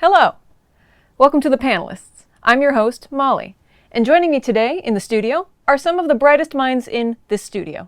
Hello! Welcome to the Panelists. I'm your host, Molly, and joining me today in the studio are some of the brightest minds in this studio.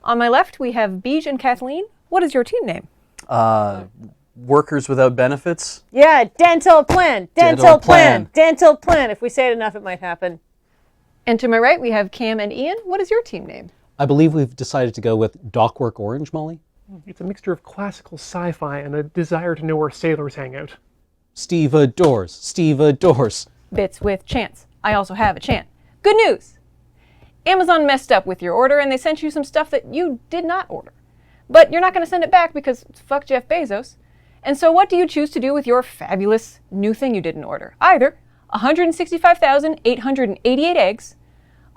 On my left, we have Beej and Kathleen. What is your team name? Workers without benefits? Yeah, dental plan. If we say it enough, it might happen. And to my right, we have Cam and Ian. What is your team name? I believe we've decided to go with Dockwork Orange, Molly. It's a mixture of classical sci-fi and a desire to know where sailors hang out. Steve adores. Bits with chance. I also have a chant. Good news! Amazon messed up with your order and they sent you some stuff that you did not order. But you're not going to send it back because fuck Jeff Bezos. And so what do you choose to do with your fabulous new thing you didn't order? Either 165,888 eggs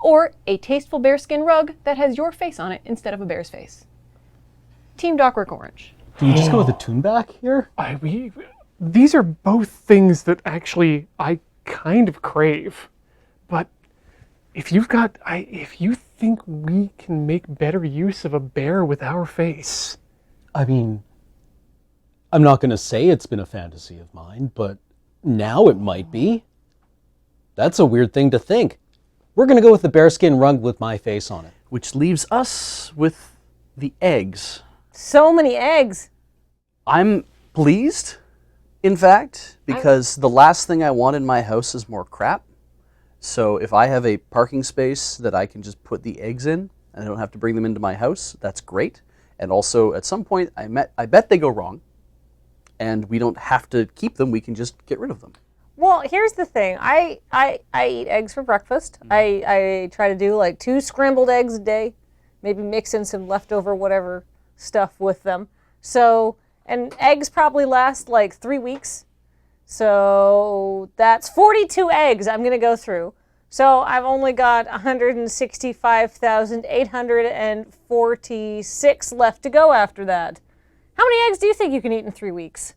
or a tasteful bearskin rug that has your face on it instead of a bear's face. Team Dockwork Orange. Do you just go with a tune back here? These are both things that actually I kind of crave. But if you think we can make better use of a bear with our face. I mean, I'm not going to say it's been a fantasy of mine, but now it might be. That's a weird thing to think. We're going to go with the bearskin rug with my face on it. Which leaves us with the eggs. So many eggs. I'm pleased, in fact, because the last thing I want in my house is more crap. So if I have a parking space that I can just put the eggs in, and I don't have to bring them into my house, that's great. And also, at some point, I bet they go wrong, and we don't have to keep them, we can just get rid of them. Well, here's the thing. I eat eggs for breakfast. I try to do like 2 scrambled eggs a day, maybe mix in some leftover whatever stuff with them. So, and eggs probably last like 3 weeks. So that's 42 eggs I'm going to go through. So I've only got 165,846 left to go after that. How many eggs do you think you can eat in 3 weeks?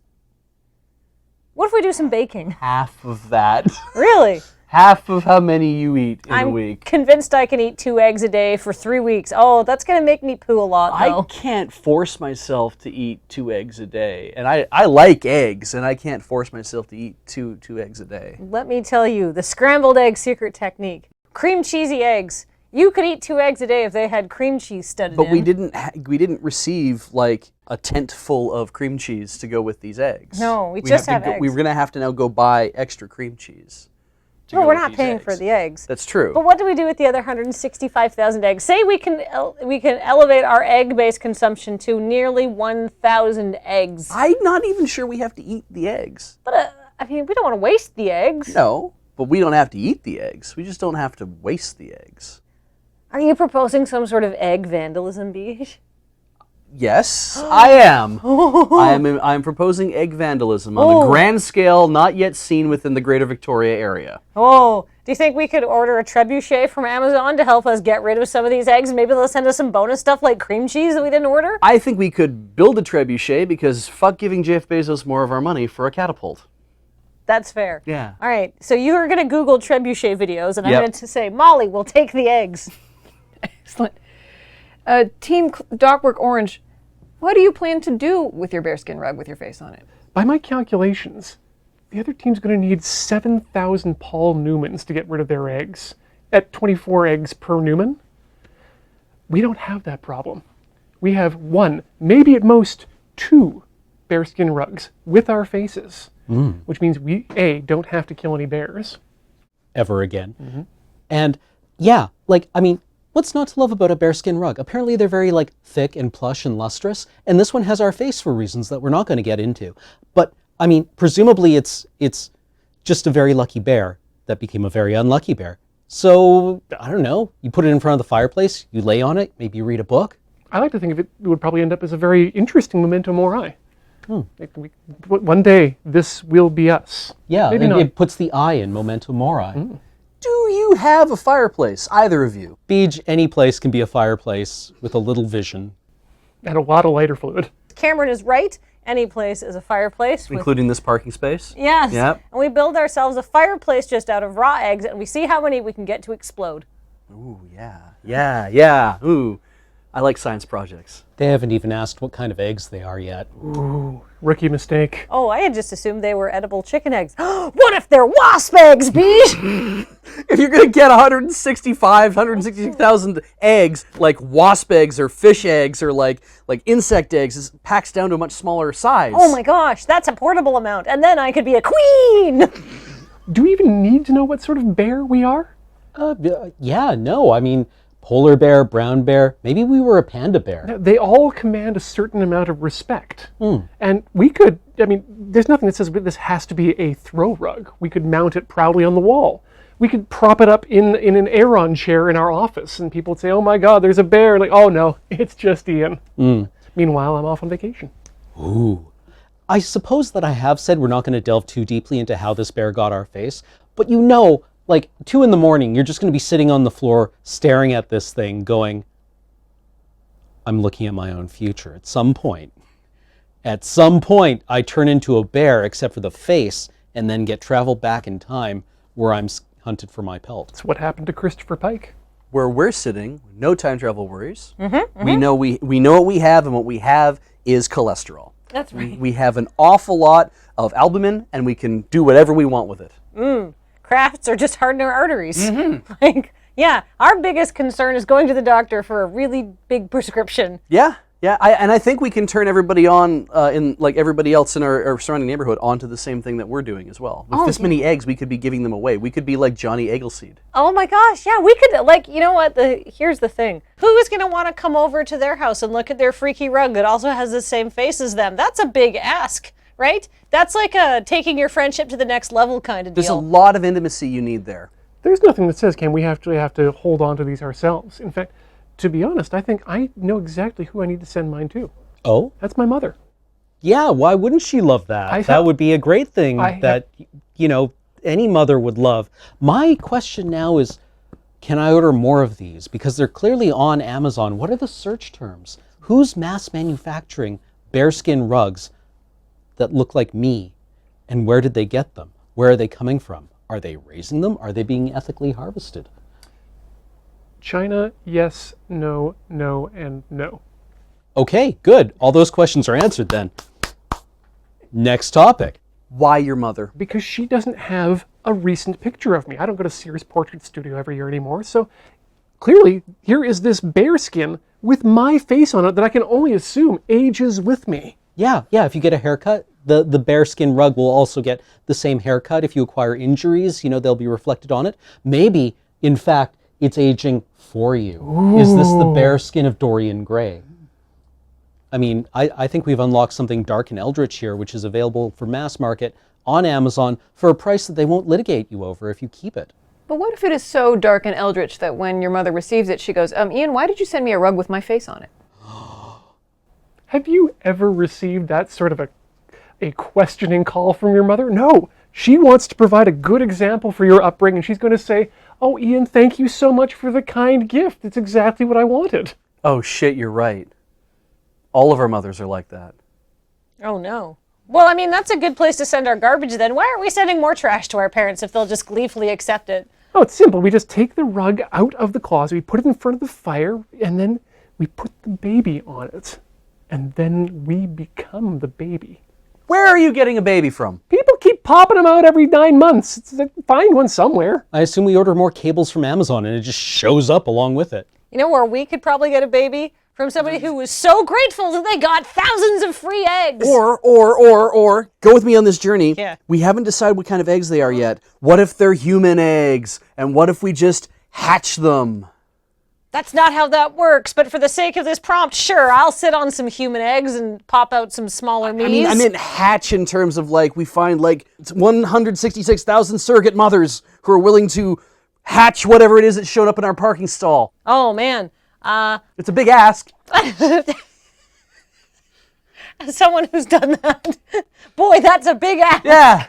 What if we do some baking? Half of that. Really? Half of how many you eat in a week. I'm convinced I can eat 2 eggs a day for 3 weeks. Oh, that's going to make me poo a lot, though. I can't force myself to eat 2 eggs a day. And I like eggs, and I can't force myself to eat two eggs a day. Let me tell you, the scrambled egg secret technique. Cream cheesy eggs. You could eat 2 eggs a day if they had cream cheese studded in. But we didn't receive like a tent full of cream cheese to go with these eggs. No, we just have eggs. We're going to have to now go buy extra cream cheese. No, we're not paying for the eggs. That's true. But what do we do with the other 165,000 eggs? Say we can elevate our egg-based consumption to nearly 1,000 eggs. I'm not even sure we have to eat the eggs. But, we don't want to waste the eggs. No, but we don't have to eat the eggs. We just don't have to waste the eggs. Are you proposing some sort of egg vandalism, Beej? Yes, I am. I'm proposing egg vandalism on a grand scale not yet seen within the greater Victoria area. Oh, do you think we could order a trebuchet from Amazon to help us get rid of some of these eggs? Maybe they'll send us some bonus stuff like cream cheese that we didn't order? I think we could build a trebuchet because fuck giving Jeff Bezos more of our money for a catapult. That's fair. Yeah. All right, so you are going to Google trebuchet videos, and I'm going to say, Molly, we'll take the eggs. Excellent. Team Dockwork Orange, what do you plan to do with your bearskin rug with your face on it? By my calculations, the other team's going to need 7,000 Paul Newmans to get rid of their eggs at 24 eggs per Newman. We don't have that problem. We have 1, maybe at most 2 bearskin rugs with our faces, which means we, don't have to kill any bears. Ever again. Mm-hmm. And yeah, what's not to love about a bearskin rug? Apparently they're very thick and plush and lustrous, and this one has our face for reasons that we're not going to get into. But presumably it's just a very lucky bear that became a very unlucky bear. So, I don't know, you put it in front of the fireplace, you lay on it, maybe you read a book. I like to think of it would probably end up as a very interesting memento mori. One day, this will be us. Yeah, maybe not. It puts the I in memento mori. Do you have a fireplace, either of you? Beej, any place can be a fireplace with a little vision. And a lot of lighter fluid. Cameron is right. Any place is a fireplace. Including this parking space? Yes. Yep. And we build ourselves a fireplace just out of raw eggs, and we see how many we can get to explode. Ooh, yeah. Ooh. I like science projects. They haven't even asked what kind of eggs they are yet. Ooh, rookie mistake. Oh, I had just assumed they were edible chicken eggs. What if they're wasp eggs, Beach? If you're gonna get 166,000 eggs, like wasp eggs or fish eggs or like insect eggs, it packs down to a much smaller size. Oh my gosh, that's a portable amount. And then I could be a queen. Do we even need to know what sort of bear we are? Yeah, no, I mean, polar bear, brown bear, maybe we were a panda bear. They all command a certain amount of respect. And we could, I mean, there's nothing that says this has to be a throw rug. We could mount it proudly on the wall. We could prop it up in an Aeron chair in our office, and people would say, oh my God, there's a bear. Like, oh no, it's just Ian. Meanwhile, I'm off on vacation. Ooh. I suppose that I have said we're not going to delve too deeply into how this bear got our face, but you know, like 2 a.m, you're just going to be sitting on the floor staring at this thing going, I'm looking at my own future. At some point, I turn into a bear except for the face and then get traveled back in time where I'm hunted for my pelt. That's what happened to Christopher Pike. Where we're sitting, no time travel worries. We know what we have, and what we have is cholesterol. That's right. We have an awful lot of albumin, and we can do whatever we want with it. Crafts or just harden our arteries. Like, yeah, our biggest concern is going to the doctor for a really big prescription. Yeah. And I think we can turn everybody on, in like everybody else in our surrounding neighborhood, onto the same thing that we're doing as well. With this many eggs, we could be giving them away. We could be like Johnny Eggleseed. Oh my gosh, yeah, we could, like, you know what, here's the thing. Who is going to want to come over to their house and look at their freaky rug that also has the same face as them? That's a big ask, right? That's like taking your friendship to the next level kind of deal. There's a lot of intimacy you need there. There's nothing that says, Ken, we have to hold on to these ourselves. In fact, to be honest, I think I know exactly who I need to send mine to. Oh? That's my mother. Yeah, why wouldn't she love that? That would be a great thing that, you know, any mother would love. My question now is, can I order more of these? Because they're clearly on Amazon. What are the search terms? Who's mass manufacturing bearskin rugs that look like me? And where did they get them? Where are they coming from? Are they raising them? Are they being ethically harvested? China, yes, no, no, and no. Okay, good. All those questions are answered then. Next topic. Why your mother? Because she doesn't have a recent picture of me. I don't go to Sears Portrait Studio every year anymore, so clearly here is this bearskin with my face on it that I can only assume ages with me. Yeah, if you get a haircut, the bearskin rug will also get the same haircut. If you acquire injuries, you know, they'll be reflected on it. Maybe, in fact, it's aging for you. Ooh. Is this the bearskin of Dorian Gray? I mean, I think we've unlocked something dark and eldritch here, which is available for mass market on Amazon for a price that they won't litigate you over if you keep it. But what if it is so dark and eldritch that when your mother receives it, she goes, Ian, why did you send me a rug with my face on it? Have you ever received that sort of a questioning call from your mother? No. She wants to provide a good example for your upbringing. She's going to say, oh, Ian, thank you so much for the kind gift. It's exactly what I wanted. Oh, shit, you're right. All of our mothers are like that. Oh, no. Well, I mean, that's a good place to send our garbage then. Why aren't we sending more trash to our parents if they'll just gleefully accept it? Oh, it's simple. We just take the rug out of the closet, we put it in front of the fire, and then we put the baby on it. And then we become the baby. Where are you getting a baby from? People keep popping them out every 9 months. Find one somewhere. I assume we order more cables from Amazon and it just shows up along with it. You know where we could probably get a baby? From somebody who was so grateful that they got thousands of free eggs. Or, go with me on this journey. Yeah. We haven't decided what kind of eggs they are yet. What if they're human eggs? And what if we just hatch them? That's not how that works, but for the sake of this prompt, sure, I'll sit on some human eggs and pop out some smaller me's. I meant hatch in terms of like, we find like 166,000 surrogate mothers who are willing to hatch whatever it is that's shown up in our parking stall. Oh, man. It's a big ask. As someone who's done that, boy, that's a big ask. Yeah.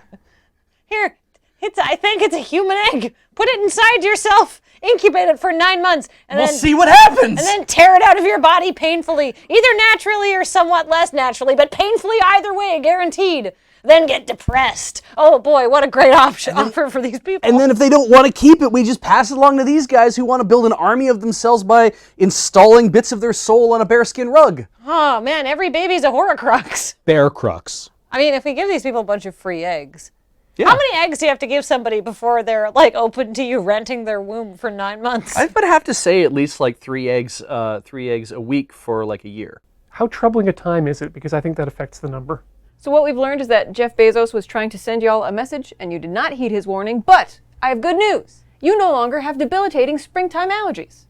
Here, I think it's a human egg. Put it inside yourself. Incubate it for 9 months. And We'll then see what happens. And then tear it out of your body painfully. Either naturally or somewhat less naturally, but painfully either way, guaranteed. Then get depressed. Oh boy, what a great offer for these people. And then if they don't want to keep it, we just pass it along to these guys who want to build an army of themselves by installing bits of their soul on a bearskin rug. Oh man, every baby's a Horcrux. Bear crux. I mean, if we give these people a bunch of free eggs, Yeah. how many eggs do you have to give somebody before they're like open to you renting their womb for 9 months? I would have to say at least like 3 eggs a week for like a year. How troubling a time is it? Because I think that affects the number. So what we've learned is that Jeff Bezos was trying to send y'all a message and you did not heed his warning, but I have good news. You no longer have debilitating springtime allergies.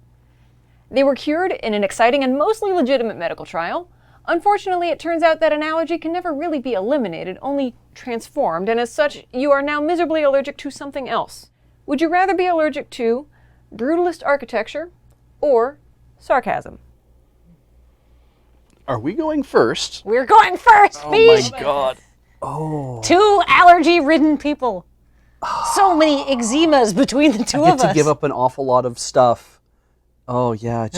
They were cured in an exciting and mostly legitimate medical trial. Unfortunately, it turns out that an allergy can never really be eliminated, only transformed, and as such, you are now miserably allergic to something else. Would you rather be allergic to brutalist architecture or sarcasm? Are we going first? We're going first, Oh Beej. my god. Oh. 2 allergy-ridden people. So many eczemas between the two I of get to us. give up an awful lot of stuff. Oh yeah,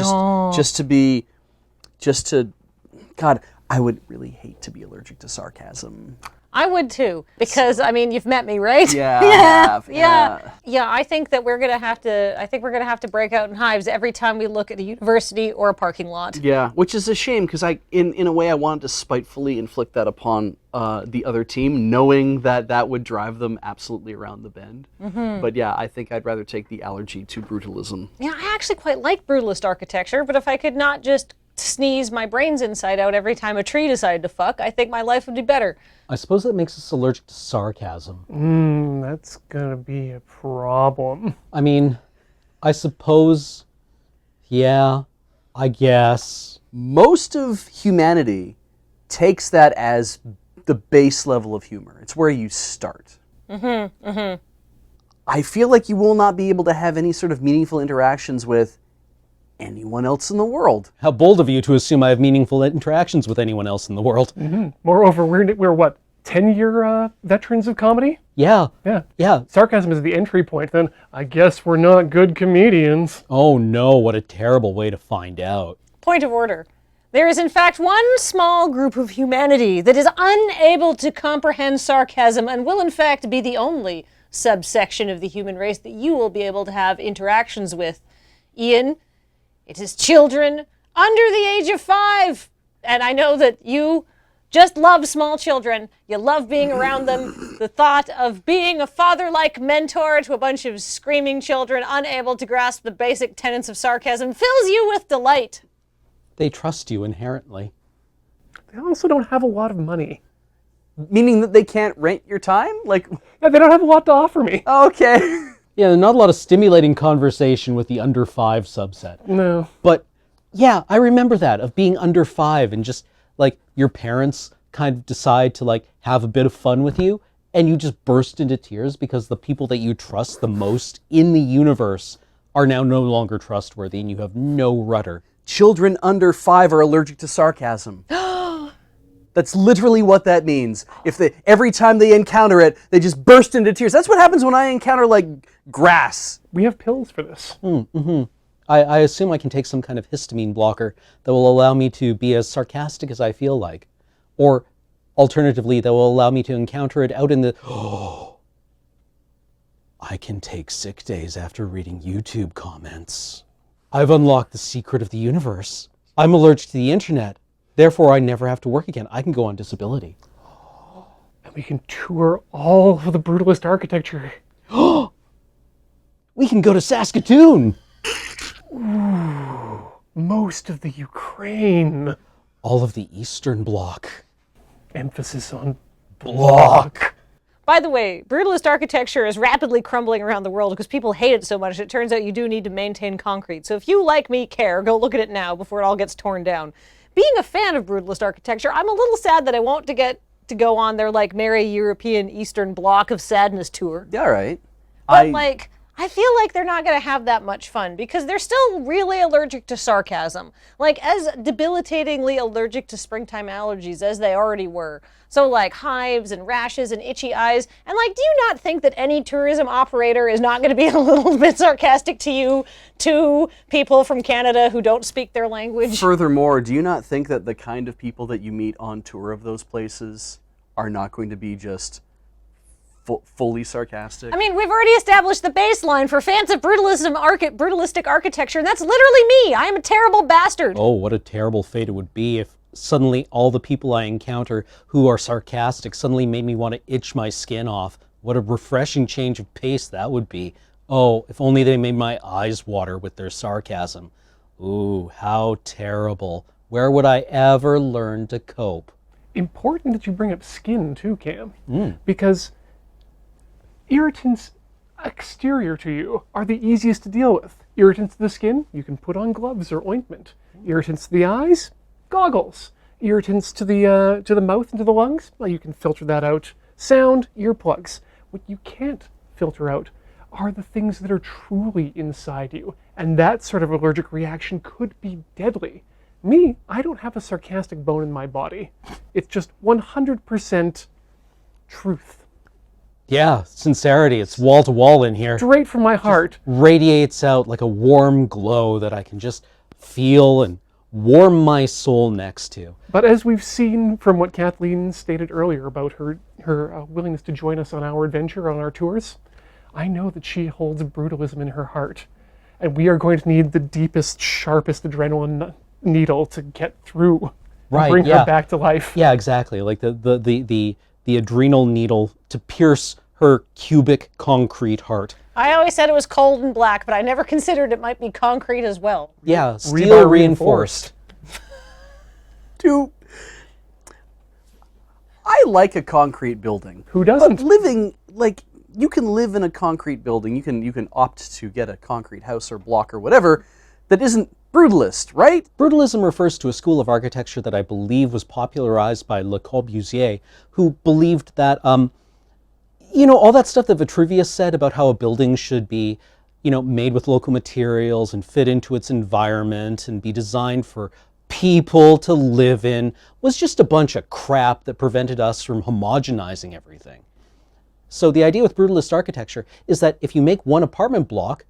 God, I would really hate to be allergic to sarcasm. I would too, because I mean, you've met me, right? Yeah, I have, Yeah. I think that we're gonna have to break out in hives every time we look at a university or a parking lot. Yeah, which is a shame because in a way I wanted to spitefully inflict that upon the other team, knowing that would drive them absolutely around the bend. Mm-hmm. But yeah, I think I'd rather take the allergy to brutalism. Yeah, I actually quite like brutalist architecture, but if I could not just sneeze my brains inside out every time a tree decided to fuck, I think my life would be better. I suppose that makes us allergic to sarcasm. That's gonna be a problem. I mean, I suppose, yeah, I guess. Most of humanity takes that as the base level of humor. It's where you start. I feel like you will not be able to have any sort of meaningful interactions with anyone else in the world. How bold of you to assume I have meaningful interactions with anyone else in the world. Moreover, we're what, 10-year veterans of comedy? Yeah. Yeah. Yeah. Sarcasm is the entry point, then I guess we're not good comedians. Oh no, what a terrible way to find out. Point of order. There is in fact one small group of humanity that is unable to comprehend sarcasm and will in fact be the only subsection of the human race that you will be able to have interactions with. Ian, it is children under the age of 5. And I know that you just love small children. You love being around them. The thought of being a father-like mentor to a bunch of screaming children unable to grasp the basic tenets of sarcasm fills you with delight. They trust you inherently. They also don't have a lot of money. Meaning that they can't rent your time? Like, Yeah, they don't have a lot to offer me. okay. Yeah, not a lot of stimulating conversation with the under 5 subset. No. But yeah, I remember that, of being under 5 and just like your parents kind of decide to like have a bit of fun with you and you just burst into tears because the people that you trust the most in the universe are now no longer trustworthy and you have no rudder. Children under 5 are allergic to sarcasm. That's literally what that means. Every time they encounter it, they just burst into tears. That's what happens when I encounter like grass. We have pills for this. I assume I can take some kind of histamine blocker that will allow me to be as sarcastic as I feel like. Or alternatively, that will allow me to encounter it out in the... I can take sick days after reading YouTube comments. I've unlocked the secret of the universe. I'm allergic to the internet. Therefore, I never have to work again. I can go on disability. And we can tour all of the brutalist architecture. We can go to Saskatoon. Most of the Ukraine. All of the Eastern Bloc. Emphasis on block. By the way, brutalist architecture is rapidly crumbling around the world because people hate it so much. It turns out you do need to maintain concrete. So if you, like me, care, go look at it now before it all gets torn down. Being a fan of brutalist architecture, I'm a little sad that I won't get to go on their like merry European Eastern Bloc of Sadness tour. Yeah, right. But I I feel like they're not going to have that much fun because they're still really allergic to sarcasm. Like, as debilitatingly allergic to springtime allergies as they already were. So, like, hives and rashes and itchy eyes. And, like, do you not think that any tourism operator is not going to be a little bit sarcastic to you, to people from Canada who don't speak their language? Furthermore, do you not think that the kind of people that you meet on tour of those places are not going to be just fully sarcastic? I mean, we've already established the baseline for fans of brutalistic architecture, and that's literally me. I am a terrible bastard. Oh, what a terrible fate it would be if suddenly all the people I encounter who are sarcastic suddenly made me want to itch my skin off. What a refreshing change of pace that would be. Oh, if only they made my eyes water with their sarcasm. Ooh, how terrible. Where would I ever learn to cope? Important that you bring up skin too, Cam, because irritants exterior to you are the easiest to deal with. Irritants to the skin, you can put on gloves or ointment. Irritants to the eyes, goggles. Irritants to the mouth and to the lungs, well, you can filter that out. Sound, earplugs. What you can't filter out are the things that are truly inside you, and that sort of allergic reaction could be deadly. Me, I don't have a sarcastic bone in my body. It's just 100% truth. Yeah, sincerity. It's wall to wall in here. Straight from my heart. Radiates out like a warm glow that I can just feel and warm my soul next to. But as we've seen from what Kathleen stated earlier about her willingness to join us on our adventure, on our tours, I know that she holds brutalism in her heart. And we are going to need the deepest, sharpest adrenaline needle to get through and bring her back to life. Yeah, exactly. Like the adrenal needle to pierce her cubic concrete heart. I always said it was cold and black, but I never considered it might be concrete as well. Yeah, steel reinforced. Dude, I like a concrete building. Who doesn't? But living, like, you can live in a concrete building. You can opt to get a concrete house or block or whatever that isn't brutalist, right? Brutalism refers to a school of architecture that I believe was popularized by Le Corbusier, who believed that, all that stuff that Vitruvius said about how a building should be, made with local materials and fit into its environment and be designed for people to live in was just a bunch of crap that prevented us from homogenizing everything. So the idea with brutalist architecture is that if you make one apartment block,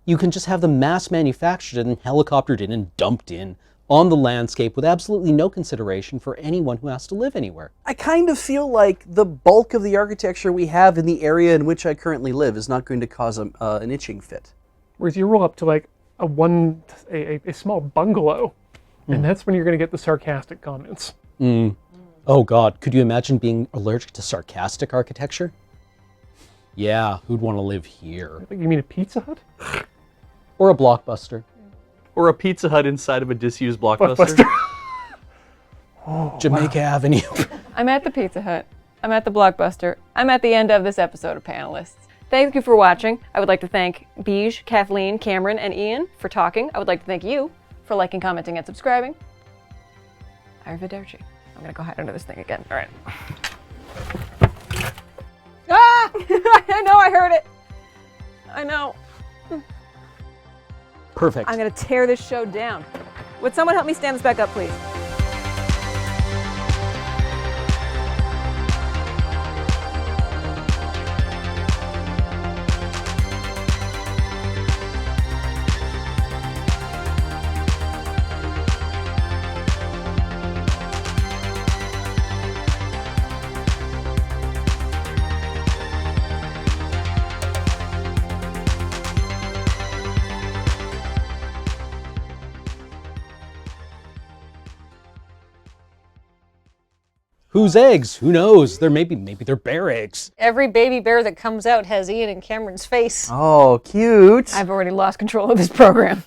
you can just have them mass manufactured and helicoptered in and dumped in on the landscape with absolutely no consideration for anyone who has to live anywhere. I kind of feel like the bulk of the architecture we have in the area in which I currently live is not going to cause an itching fit. Whereas you roll up to like a small bungalow, and that's when you're going to get the sarcastic comments. Oh God, could you imagine being allergic to sarcastic architecture? Yeah, who'd want to live here? You mean a Pizza Hut? Or a Blockbuster. Or a Pizza Hut inside of a disused Blockbuster. Jamaica Avenue. I'm at the Pizza Hut. I'm at the Blockbuster. I'm at the end of this episode of Panelists. Thank you for watching. I would like to thank Beige, Kathleen, Cameron, and Ian for talking. I would like to thank you for liking, commenting, and subscribing. Arrivederci. I'm gonna go hide under this thing again. All right. Ah! I know, I heard it. I know. Perfect. I'm gonna tear this show down. Would someone help me stand this back up, please? Whose eggs? Who knows? Maybe they're bear eggs. Every baby bear that comes out has Ian and Cameron's face. Oh, cute. I've already lost control of this program.